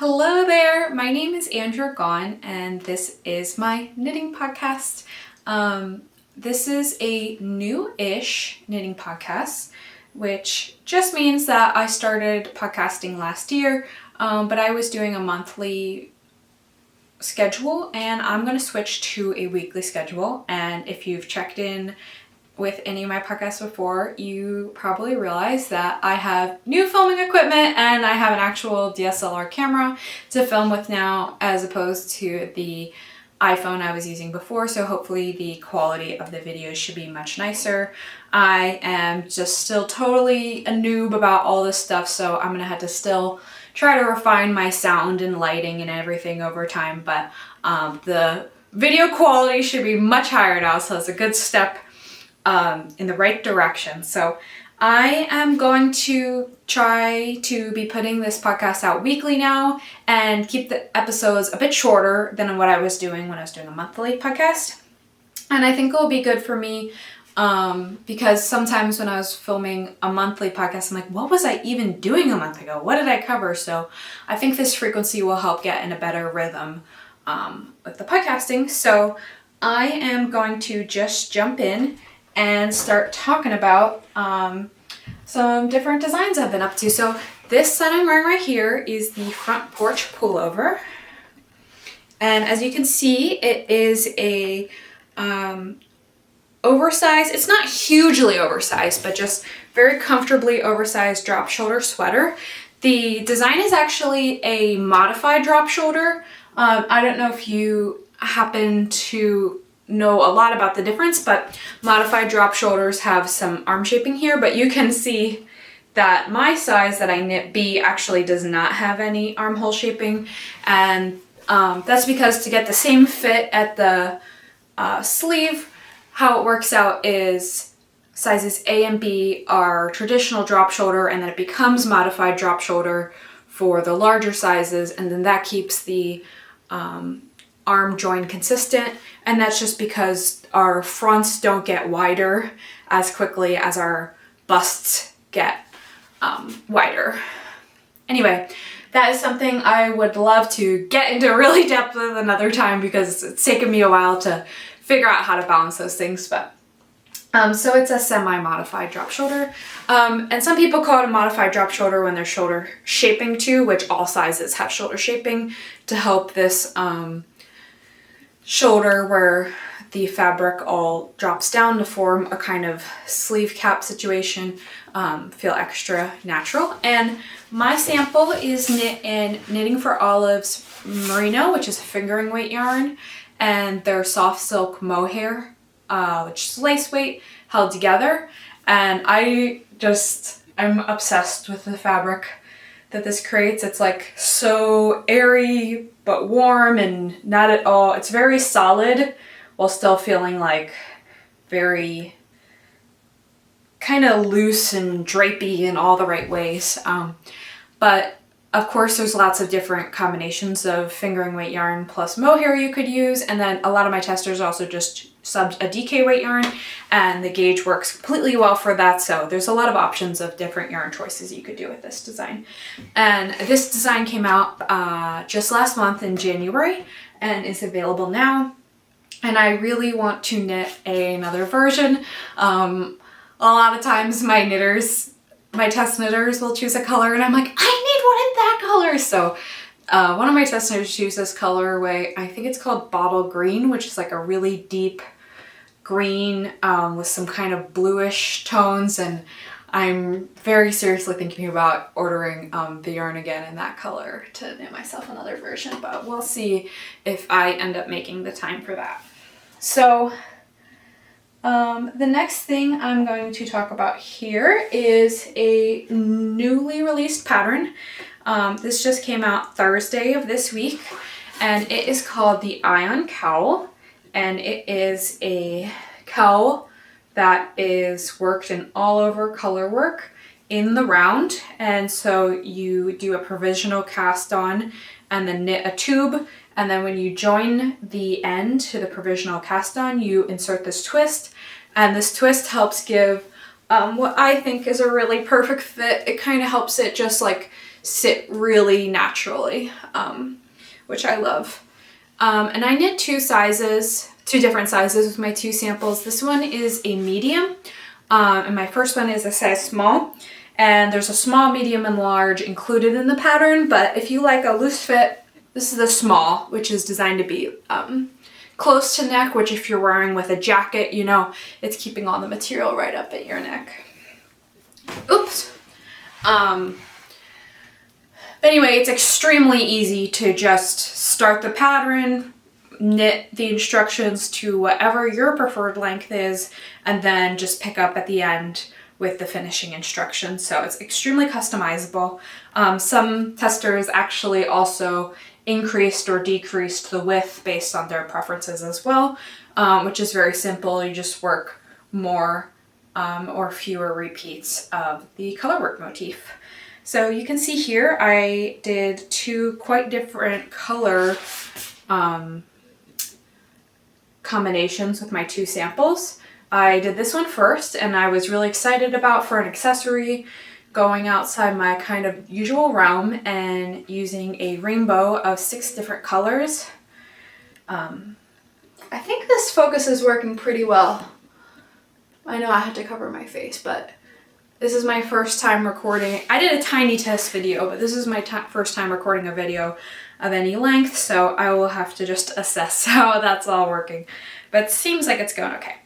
Hello there, my name is Andrea Gaughan and this is my knitting podcast. This is a new-ish knitting podcast, which just means that I started podcasting last year, but I was doing a monthly schedule and I'm going to switch to a weekly schedule. And if you've checked in with any of my podcasts before, you probably realize that I have new filming equipment and I have an actual DSLR camera to film with now, as opposed to the iPhone I was using before. So hopefully the quality of the videos should be much nicer. I am just still totally a noob about all this stuff, so I'm gonna have to still try to refine my sound and lighting and everything over time, but the video quality should be much higher now, so it's a good step in the right direction. So I am going to try to be putting this podcast out weekly now and keep the episodes a bit shorter than what I was doing when I was doing a monthly podcast. And I think it will be good for me because sometimes when I was filming a monthly podcast, I'm like, what was I even doing a month ago? What did I cover? So I think this frequency will help get in a better rhythm with the podcasting. So I am going to just jump in and start talking about some different designs I've been up to. So this that I'm wearing right here is the front porch pullover. And as you can see, it is a oversized, it's not hugely oversized, but just very comfortably oversized drop shoulder sweater. The design is actually a modified drop shoulder. I don't know if you happen to know a lot about the difference, but modified drop shoulders have some arm shaping here, but you can see that my size that I knit B actually does not have any armhole shaping, and that's because to get the same fit at the sleeve, how it works out is sizes A and B are traditional drop shoulder, and then it becomes modified drop shoulder for the larger sizes, and then that keeps the arm join consistent, and that's just because our fronts don't get wider as quickly as our busts get wider. Anyway, that is something I would love to get into really depth with another time because it's taken me a while to figure out how to balance those things, but so it's a semi-modified drop shoulder, and some people call it a modified drop shoulder when there's shoulder shaping too, which all sizes have shoulder shaping to help this shoulder where the fabric all drops down to form a kind of sleeve cap situation feel extra natural. And my sample is knit in Knitting for Olive's Merino, which is a fingering weight yarn, and their Soft Silk Mohair, which is lace weight held together. And I'm obsessed with the fabric that this creates. It's like so airy but warm and not at all, it's very solid while still feeling like very kind of loose and drapey in all the right ways. But of course there's lots of different combinations of fingering weight yarn plus mohair you could use, and then a lot of my testers also just subbed a DK weight yarn, and the gauge works completely well for that, so there's a lot of options of different yarn choices you could do with this design. And this design came out just last month in January and is available now, and I really want to knit another version. A lot of times my test knitters will choose a color and I'm like, I need one in that color. So one of my test knitters chooses this colorway, I think it's called Bottle Green, which is like a really deep green with some kind of bluish tones, and I'm very seriously thinking about ordering the yarn again in that color to knit myself another version, but we'll see if I end up making the time for that. So the next thing I'm going to talk about here is a newly released pattern. This just came out Thursday of this week, and it is called the Aion Cowl, and it is a cowl that is worked in all over color work in the round. And so you do a provisional cast on and then knit a tube, and then when you join the end to the provisional cast on, you insert this twist, and this twist helps give what I think is a really perfect fit. It kind of helps it just like sit really naturally, which I love. And I knit two different sizes with my two samples. This one is a medium, and my first one is a size small. And there's a small, medium, and large included in the pattern, but if you like a loose fit, this is the small, which is designed to be close to neck, which if you're wearing with a jacket, you know, it's keeping all the material right up at your neck. Oops. But anyway, it's extremely easy to just start the pattern, knit the instructions to whatever your preferred length is, and then just pick up at the end with the finishing instructions. So it's extremely customizable. Some testers actually also increased or decreased the width based on their preferences as well, which is very simple. You just work more or fewer repeats of the colorwork motif. So you can see here I did two quite different color combinations with my two samples. I did this one first, and I was really excited about for an accessory, going outside my kind of usual realm and using a rainbow of 6 different colors. I think this focus is working pretty well. I know I had to cover my face, but this is my first time recording. I did a tiny test video, but this is my first time recording a video of any length, so I will have to just assess how that's all working. But it seems like it's going okay.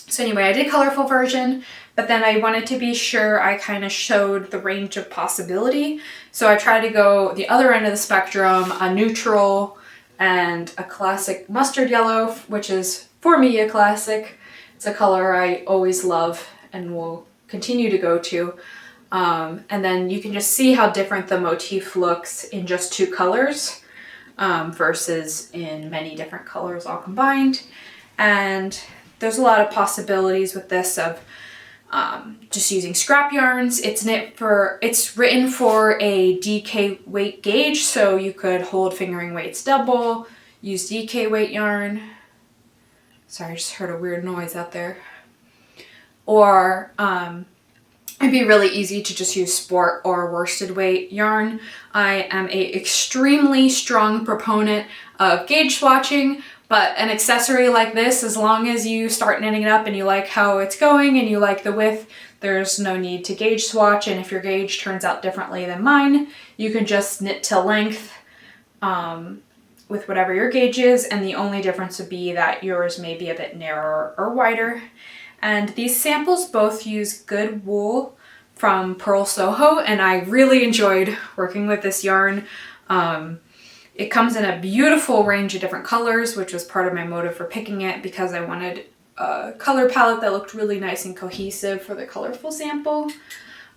So anyway, I did colorful version, but then I wanted to be sure I kind of showed the range of possibility. So I tried to go the other end of the spectrum, a neutral and a classic mustard yellow, which is for me a classic. It's a color I always love and will continue to go to. And then you can just see how different the motif looks in just 2 colors versus in many different colors all combined. And there's a lot of possibilities with this of just using scrap yarns. It's written for a DK weight gauge, so you could hold fingering weights double, use DK weight yarn. Sorry, I just heard a weird noise out there. Or it'd be really easy to just use sport or worsted weight yarn. I am a extremely strong proponent of gauge swatching, but an accessory like this, as long as you start knitting it up and you like how it's going and you like the width, there's no need to gauge swatch. And if your gauge turns out differently than mine, you can just knit to length with whatever your gauge is, and the only difference would be that yours may be a bit narrower or wider. And these samples both use Good Wool from Purl Soho, and I really enjoyed working with this yarn. It comes in a beautiful range of different colors, which was part of my motive for picking it, because I wanted a color palette that looked really nice and cohesive for the colorful sample.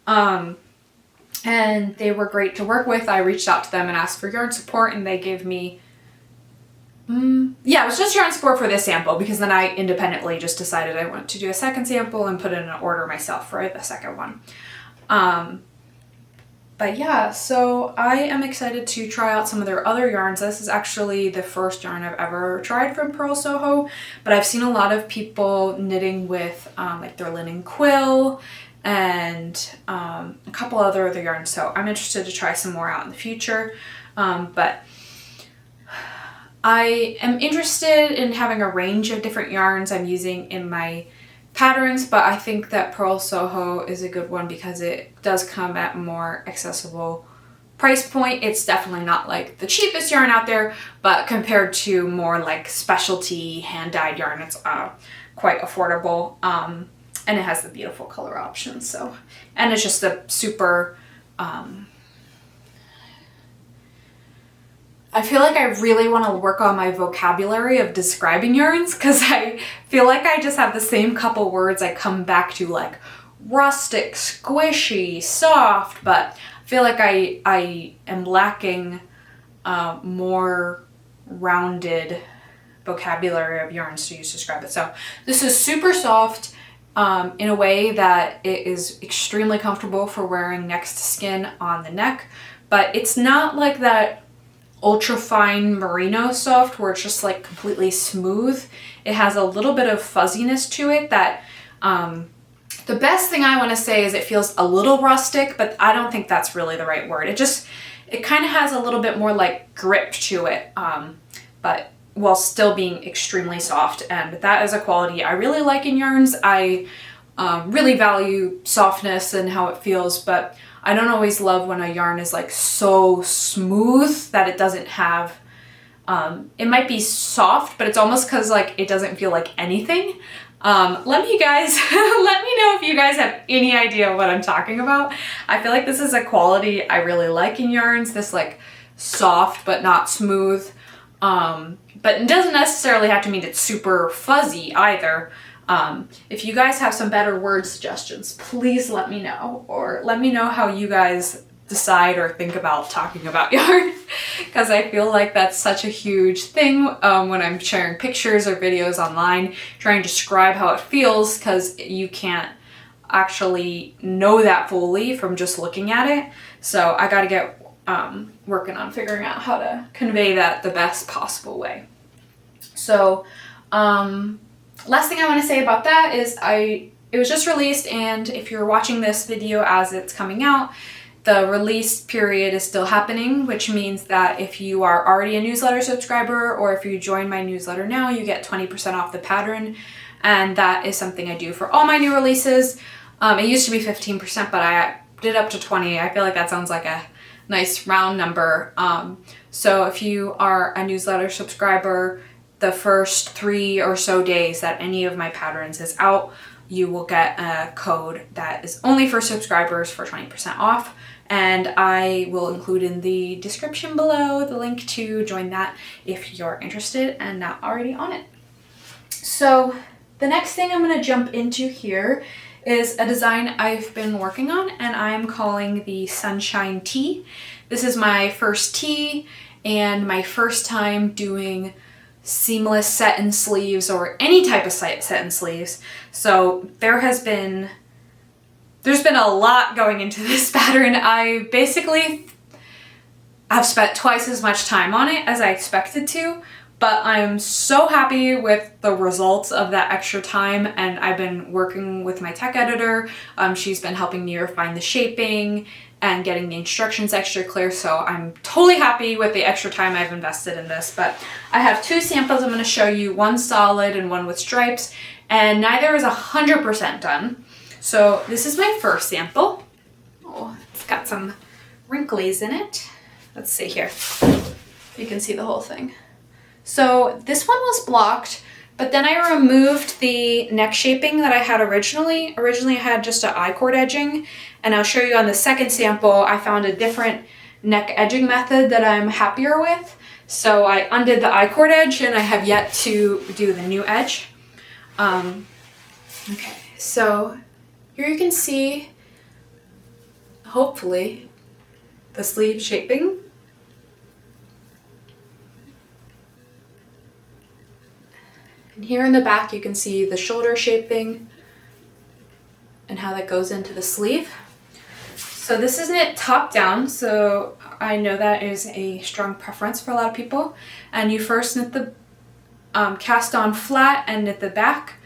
And they were great to work with. I reached out to them and asked for yarn support, and they gave me it was just yarn support for this sample, because then I independently just decided I wanted to do a second sample and put in an order myself for the second one. But yeah, so I am excited to try out some of their other yarns. This is actually the first yarn I've ever tried from Purl Soho, but I've seen a lot of people knitting with like their linen quill and a couple other yarns, so I'm interested to try some more out in the future. But I am interested in having a range of different yarns I'm using in my patterns, but I think that Purl Soho is a good one because it does come at a more accessible price point. It's definitely not like the cheapest yarn out there, but compared to more like specialty hand-dyed yarn, it's quite affordable. And it has the beautiful color options. So, and it's just a super, I feel like I really want to work on my vocabulary of describing yarns, because I feel like I just have the same couple words I come back to, like rustic, squishy, soft, but I feel like I am lacking more rounded vocabulary of yarns to use to describe it. So this is super soft in a way that it is extremely comfortable for wearing next to skin on the neck, but it's not like that ultra fine merino soft where it's just like completely smooth. It has a little bit of fuzziness to it that The best thing I want to say is it feels a little rustic, but I don't think that's really the right word. It kind of has a little bit more like grip to it, but while still being extremely soft. And that is a quality I really like in yarns. I really value softness and how it feels, but I don't always love when a yarn is like so smooth that it doesn't have, it might be soft, but it's almost because like it doesn't feel like anything. Let me know if you guys have any idea what I'm talking about. I feel like this is a quality I really like in yarns, this like soft but not smooth. But it doesn't necessarily have to mean it's super fuzzy either. If you guys have some better word suggestions, please let me know, or let me know how you guys decide or think about talking about yarn, because I feel like that's such a huge thing when I'm sharing pictures or videos online, trying to describe how it feels, because you can't actually know that fully from just looking at it. So I gotta get working on figuring out how to convey that the best possible way. So last thing I want to say about that is it was just released, and if you're watching this video as it's coming out, the release period is still happening, which means that if you are already a newsletter subscriber or if you join my newsletter now, you get 20% off the pattern. And that is something I do for all my new releases. It used to be 15%, but I did up to 20. I feel like that sounds like a nice round number. So if you are a newsletter subscriber, the first 3 or so days that any of my patterns is out, you will get a code that is only for subscribers for 20% off. And I will include in the description below the link to join that if you're interested and not already on it. So the next thing I'm going to jump into here is a design I've been working on, and I'm calling the Sunshine Tee. This is my first tee and my first time doing seamless set-in sleeves or any type of set-in sleeves. So there's been a lot going into this pattern. I've spent twice as much time on it as I expected to, but I'm so happy with the results of that extra time, and I've been working with my tech editor. She's been helping me refine the shaping and getting the instructions extra clear, so I'm totally happy with the extra time I've invested in this. But I have 2 samples I'm going to show you, one solid and one with stripes, and neither is 100% done. So this is my first sample. Oh, it's got some wrinklies in it. Let's see here if you can see the whole thing. So this one was blocked, but then I removed the neck shaping that I had originally. Originally I had just an I-cord edging, and I'll show you on the second sample I found a different neck edging method that I'm happier with. So I undid the I-cord edge, and I have yet to do the new edge. Okay, so here you can see, hopefully, the sleeve shaping. And here in the back you can see the shoulder shaping and how that goes into the sleeve. So this is knit top down, so I know that is a strong preference for a lot of people. And you first knit the cast on flat and knit the back,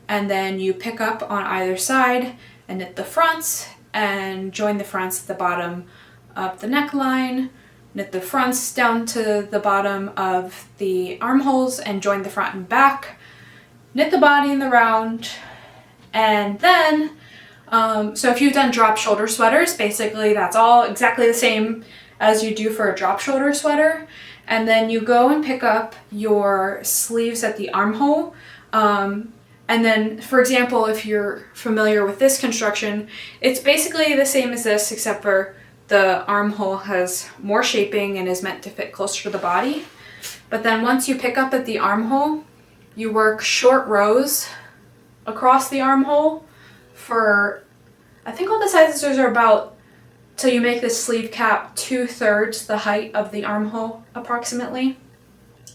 and then you pick up on either side and knit the fronts and join the fronts at the bottom of the neckline, knit the fronts down to the bottom of the armholes and join the front and back, knit the body in the round, and then so if you've done drop shoulder sweaters, basically that's all exactly the same as you do for a drop shoulder sweater. And then you go and pick up your sleeves at the armhole. And then, for example, if you're familiar with this construction, it's basically the same as this, except for the armhole has more shaping and is meant to fit closer to the body. But then once you pick up at the armhole, you work short rows across the armhole for, I think all the sizes are about, till you make this sleeve cap 2/3 the height of the armhole approximately.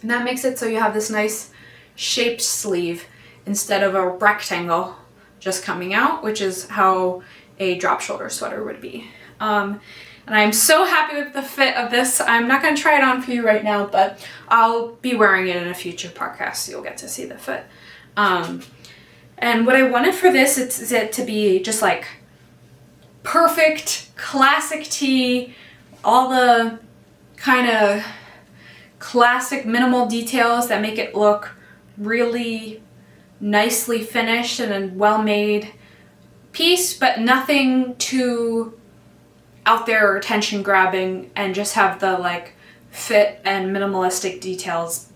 And that makes it so you have this nice shaped sleeve instead of a rectangle just coming out, which is how a drop shoulder sweater would be. And I'm so happy with the fit of this. I'm not going to try it on for you right now, but I'll be wearing it in a future podcast, so you'll get to see the fit. And what I wanted for this is it to be just like perfect, classic tee, all the kind of classic minimal details that make it look really nicely finished and a well-made piece, but nothing too out there or attention grabbing, and just have the like fit and minimalistic details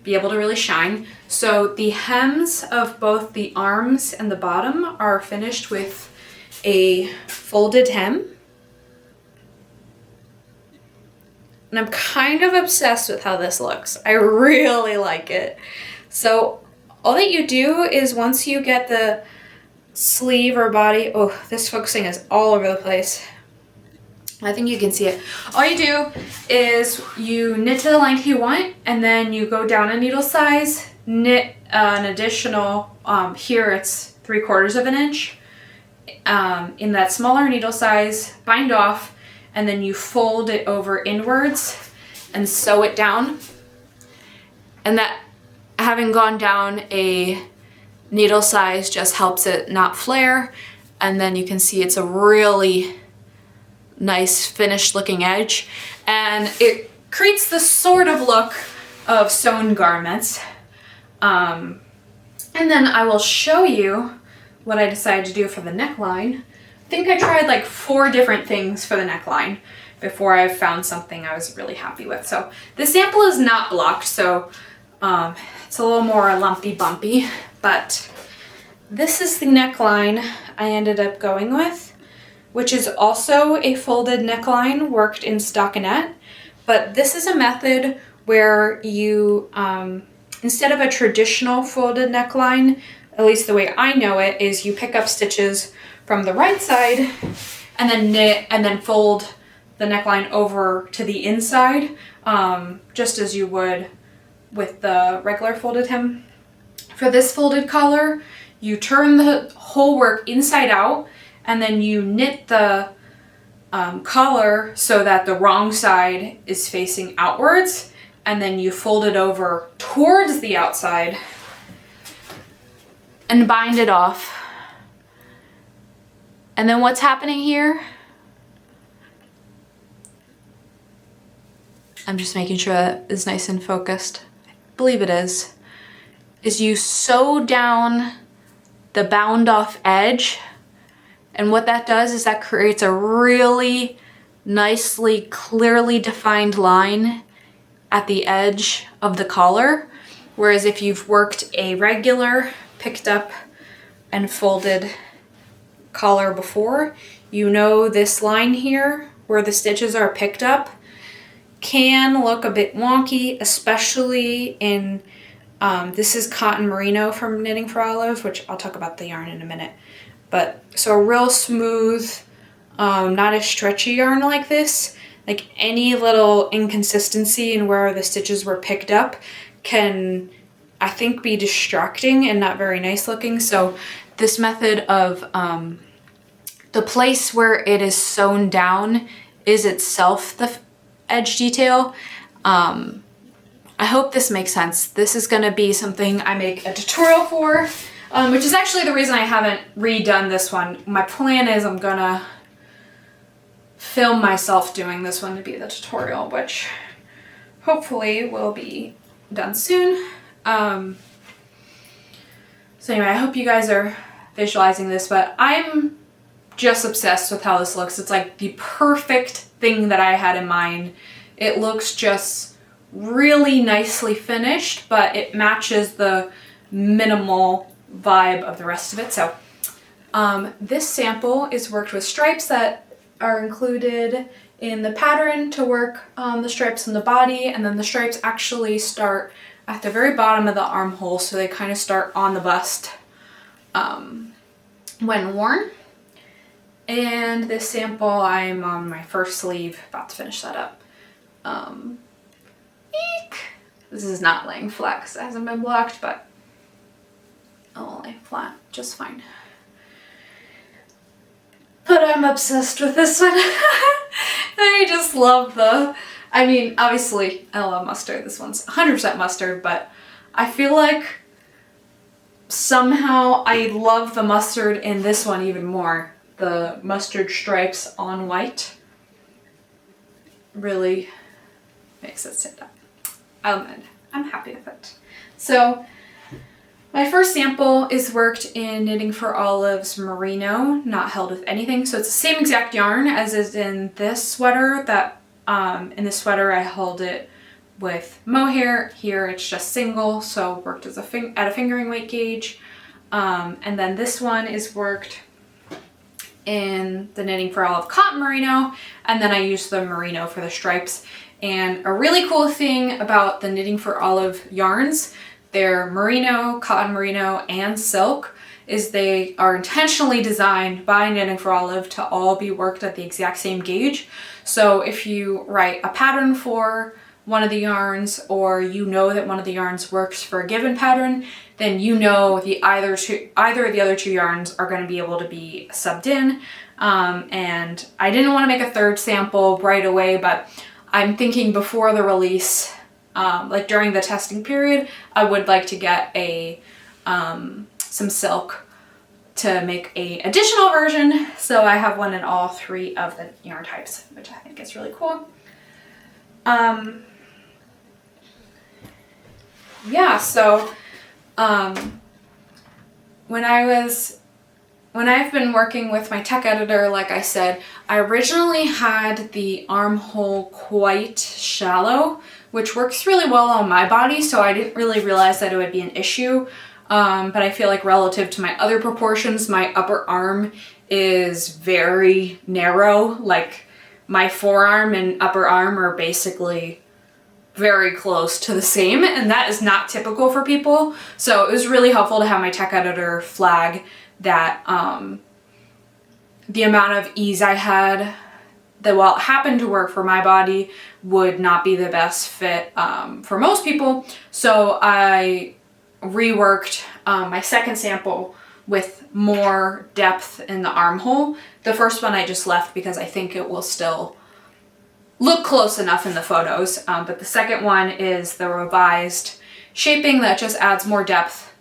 be able to really shine. So the hems of both the arms and the bottom are finished with a folded hem. And I'm kind of obsessed with how this looks. I really like it. So all that you do is once you get the sleeve or body, oh, this focusing is all over the place. I think you can see it. All you do is you knit to the length you want, and then you go down a needle size, knit an additional, here it's 3/4 of an inch, in that smaller needle size, bind off, and then you fold it over inwards and sew it down. And that, having gone down a needle size, just helps it not flare. And then you can see it's a really nice finished looking edge, and it creates the sort of look of sewn garments. And then I will show you what I decided to do for the neckline. I think I tried like 4 different things for the neckline before I found something I was really happy with. So the sample is not blocked, so it's a little more lumpy bumpy, but this is the neckline I ended up going with, which is also a folded neckline worked in stockinette. But this is a method where you, instead of a traditional folded neckline, at least the way I know it, is you pick up stitches from the right side and then knit and then fold the neckline over to the inside, just as you would with the regular folded hem. For this folded collar, you turn the whole work inside out, and then you knit the collar so that the wrong side is facing outwards, and then you fold it over towards the outside and bind it off. And then what's happening here? I'm just making sure that it's nice and focused. I believe it is you sew down the bound off edge. And what that does is that creates a really nicely, clearly defined line at the edge of the collar. Whereas if you've worked a regular, picked up and folded collar before, you know this line here where the stitches are picked up can look a bit wonky, especially in, this is cotton merino from Knitting for Olive, which I'll talk about the yarn in a minute. But so a real smooth, not a stretchy yarn like this, like any little inconsistency in where the stitches were picked up can, I think, be distracting and not very nice looking. So this method of the place where it is sewn down is itself the edge detail. I hope this makes sense. This is gonna be something I make a tutorial for, which is actually the reason I haven't redone this one. My plan is I'm gonna film myself doing this one to be the tutorial, which hopefully will be done soon. So anyway, I hope you guys are visualizing this, but I'm just obsessed with how this looks. It's like the perfect thing that I had in mind. It looks just really nicely finished, but it matches the minimal vibe of the rest of it. So this sample is worked with stripes that are included in the pattern to work the stripes in the body, and then the stripes actually start at the very bottom of the armhole, so they kind of start on the bust when worn. And this sample, I'm on my first sleeve, about to finish that up. Eek! This is not laying flat because it hasn't been blocked, but I'll lay flat just fine. But I'm obsessed with this one. I just love I mean, obviously I love mustard. This one's 100% mustard, but I feel like somehow I love the mustard in this one even more. The mustard stripes on white really makes it stand out. I'm happy with it. So my first sample is worked in Knitting for Olive's Merino, not held with anything. So it's the same exact yarn as is in this sweater. That in this sweater I held it with mohair. Here it's just single, so worked as at a fingering weight gauge. And then this one is worked in the Knitting for Olive cotton merino, and then I used the merino for the stripes. And a really cool thing about the Knitting for Olive yarns, they're merino, cotton merino, and silk, is they are intentionally designed by Knitting for Olive to all be worked at the exact same gauge. So if you write a pattern for one of the yarns, or you know that one of the yarns works for a given pattern, then you know either of the other two yarns are going to be able to be subbed in. And I didn't want to make a third sample right away, but I'm thinking before the release, like during the testing period, I would like to get some silk to make a additional version. So I have one in all three of the yarn types, which I think is really cool. Yeah, so when I've been working with my tech editor, like I said, I originally had the armhole quite shallow, which works really well on my body, so I didn't really realize that it would be an issue. But I feel like relative to my other proportions, my upper arm is very narrow. Like my forearm and upper arm are basically very close to the same, and that is not typical for people. So it was really helpful to have my tech editor flag that the amount of ease I had, that while it happened to work for my body, would not be the best fit for most people. So I reworked my second sample with more depth in the armhole. The first one I just left because I think it will still look close enough in the photos, but the second one is the revised shaping that just adds more depth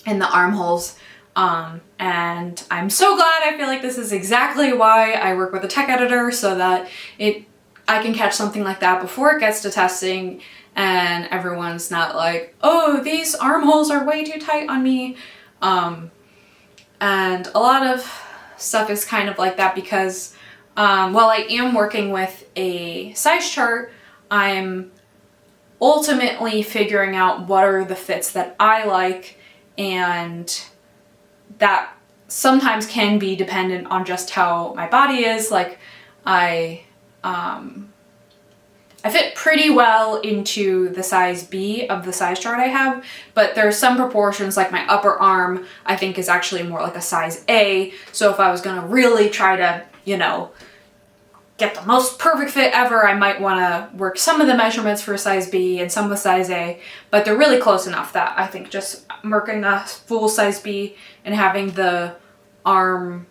in the armholes. And I'm so glad. I feel like this is exactly why I work with a tech editor, so that I can catch something like that before it gets to testing and everyone's not like, oh, these armholes are way too tight on me. And a lot of stuff is kind of like that because while I am working with a size chart, I'm ultimately figuring out what are the fits that I like, and that sometimes can be dependent on just how my body is. Like I fit pretty well into the size B of the size chart I have, but there are some proportions, like my upper arm, I think is actually more like a size A. So if I was gonna really try to, you know, get the most perfect fit ever, I might wanna work some of the measurements for size B and some with size A, but they're really close enough that I think just working a full size B and having the arm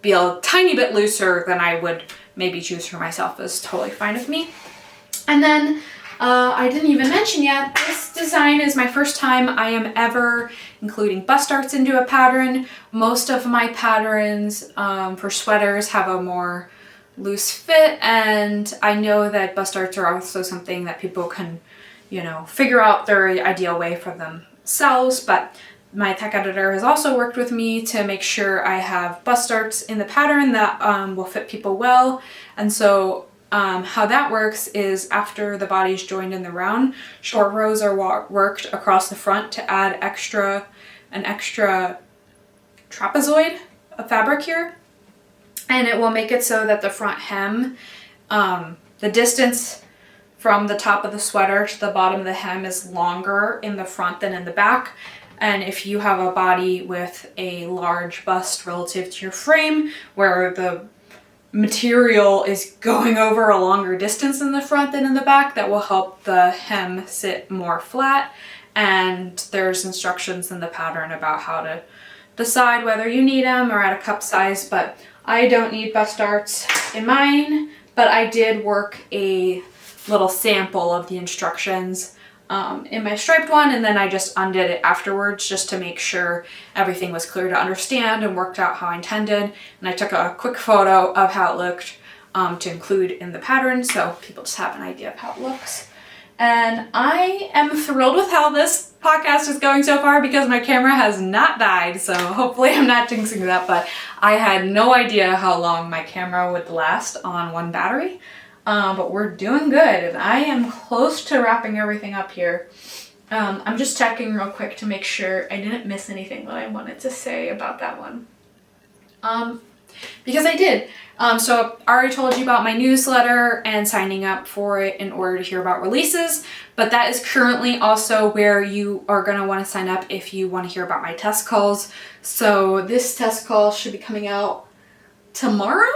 be a tiny bit looser than I would maybe choose for myself is totally fine with me. And then I didn't even mention yet, this design is my first time I am ever including bust darts into a pattern. Most of my patterns for sweaters have a more loose fit, and I know that bust darts are also something that people can, you know, figure out their ideal way for themselves, but my tech editor has also worked with me to make sure I have bust darts in the pattern that will fit people well. And so how that works is after the body's joined in the round, short rows are worked across the front to add an extra trapezoid of fabric here. And it will make it so that the front hem, the distance from the top of the sweater to the bottom of the hem is longer in the front than in the back. And if you have a body with a large bust relative to your frame, where the material is going over a longer distance in the front than in the back, that will help the hem sit more flat. And there's instructions in the pattern about how to decide whether you need them or at a cup size, but I don't need bust darts in mine, but I did work a little sample of the instructions in my striped one, and then I just undid it afterwards just to make sure everything was clear to understand and worked out how I intended. And I took a quick photo of how it looked to include in the pattern so people just have an idea of how it looks. And I am thrilled with how this podcast is going so far because my camera has not died, so hopefully I'm not jinxing that, but I had no idea how long my camera would last on one battery. But we're doing good, and I am close to wrapping everything up here. I'm just checking real quick to make sure I didn't miss anything that I wanted to say about that one. Because I did. So I already told you about my newsletter and signing up for it in order to hear about releases, but that is currently also where you are going to want to sign up if you want to hear about my test calls. So this test call should be coming out tomorrow,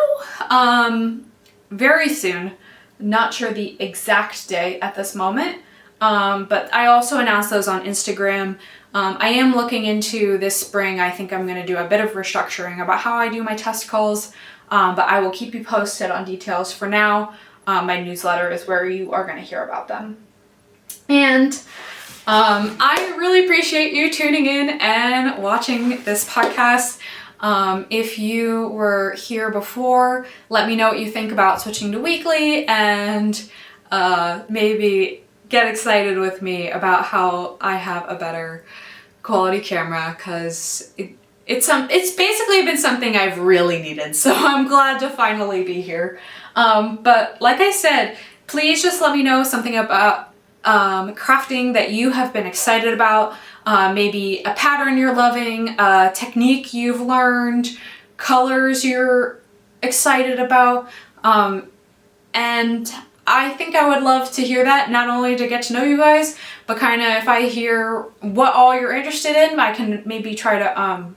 very soon. Not sure the exact day at this moment, but I also announced those on Instagram. I am looking into this spring. I think I'm going to do a bit of restructuring about how I do my test calls, but I will keep you posted on details. For now, my newsletter is where you are going to hear about them. And I really appreciate you tuning in and watching this podcast. If you were here before, let me know what you think about switching to weekly, and maybe get excited with me about how I have a better quality camera, because it's basically been something I've really needed, so I'm glad to finally be here. But like I said, please just let me know something about crafting that you have been excited about. Maybe a pattern you're loving, a technique you've learned, colors you're excited about. And I think I would love to hear that, not only to get to know you guys, but kind of if I hear what all you're interested in, I can maybe try to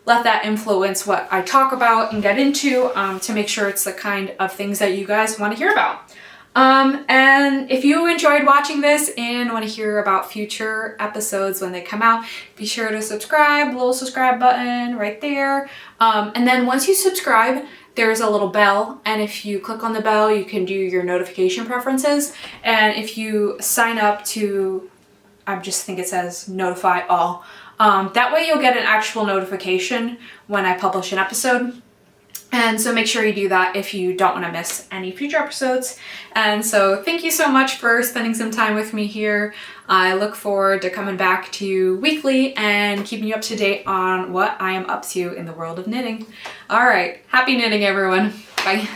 let that influence what I talk about and get into, to make sure it's the kind of things that you guys want to hear about. And if you enjoyed watching this and want to hear about future episodes when they come out, be sure to subscribe, little subscribe button right there. And then once you subscribe, there's a little bell, and if you click on the bell, you can do your notification preferences. And if you sign up to, I just think it says notify all, that way you'll get an actual notification when I publish an episode. And so make sure you do that if you don't want to miss any future episodes. And so thank you so much for spending some time with me here. I look forward to coming back to you weekly and keeping you up to date on what I am up to in the world of knitting. All right, happy knitting, everyone. Bye.